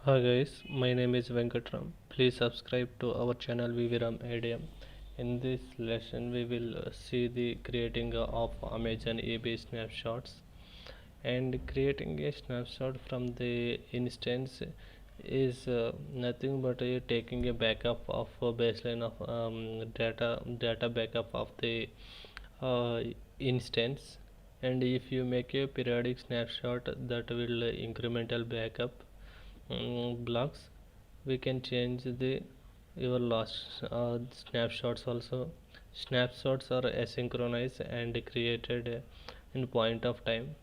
Hi guys, my name is Venkatram. Please subscribe to our channel VVRAM ADM. In this lesson, we will see the creating of Amazon eBay snapshots. And creating a snapshot from the instance is nothing but taking a backup of a baseline of data backup of the uh, instance. And if you make a periodic snapshot that will incremental backup blocks, we can change the your last snapshots also. Snapshots are asynchronous and created in point of time,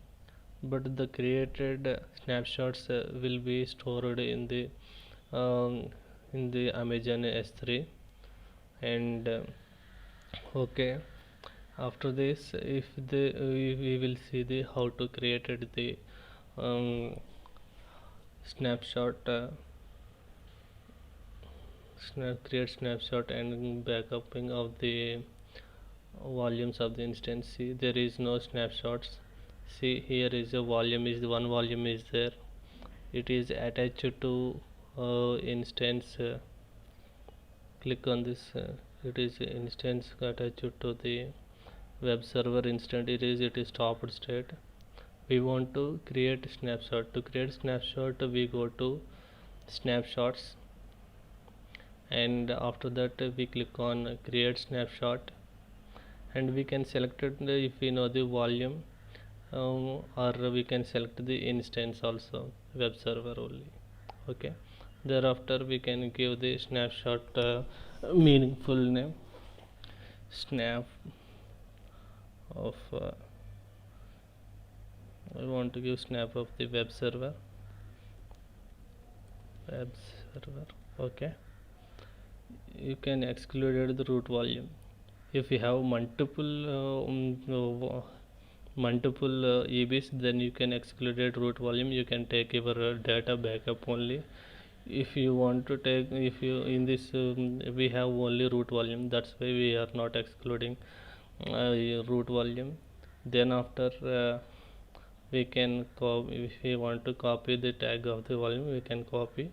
but the created snapshots will be stored um, in the Amazon S3. And okay, after this, if the we will see the how to created the um, snapshot create snapshot and backupping of the volumes of the instance. See, there is no snapshots. See, here is a volume, is one volume is there, it is attached to instance. Click on this, it is instance attached to the web server instance. It is stopped state. We want to create snapshot. To create snapshot, we go to snapshots, and after that we click on create snapshot, and we can select it if we know the volume, or we can select the instance also, web server only. Okay, thereafter we can give the snapshot meaningful name, snap of I want to give snap of the web server. Okay, you can exclude the root volume. If you have multiple EBs, then you can exclude root volume. You can take your data backup only. If you want to take, if you in this we have only root volume, that's why we are not excluding root volume. Then after we can copy, if we want to copy the tag of the volume, we can copy.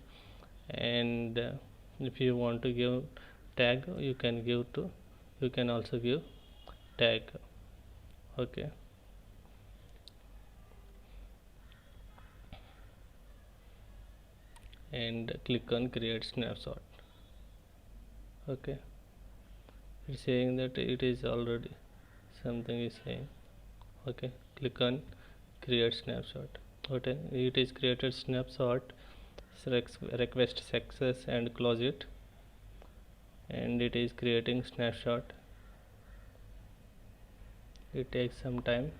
And if you want to give tag, you can also give tag. Okay, and click on create snapshot. Okay, it's saying that it is already something is saying. Okay, click on create snapshot. Okay, it is created snapshot. Request success and close it, and it is creating snapshot. It takes some time.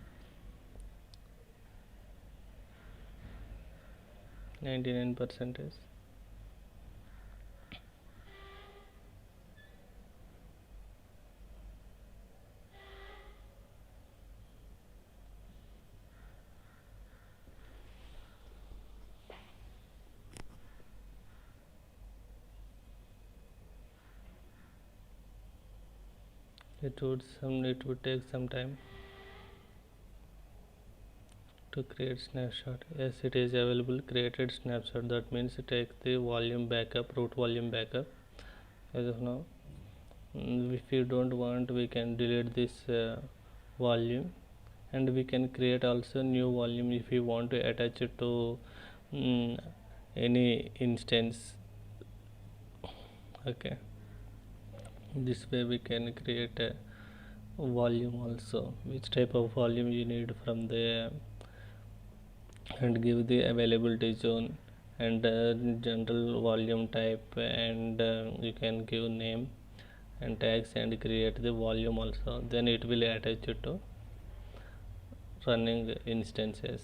99% is. It would take some time to create snapshot. Yes, it is available created snapshot. That means take the volume backup, root volume backup. As of now, if you don't want, we can delete this volume, and we can create also new volume if you want to attach it to um, any instance. Okay, this way we can create a volume also, which type of volume you need from the, and give the availability zone, and general volume type, and you can give name and tags and create the volume also. Then it will attach it to running instances.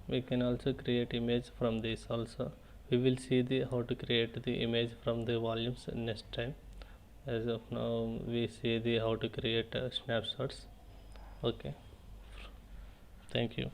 We can also create image from this also. We will see the how to create the image from the volumes next time. As of now, we see the how to create snapshots. Okay, thank you.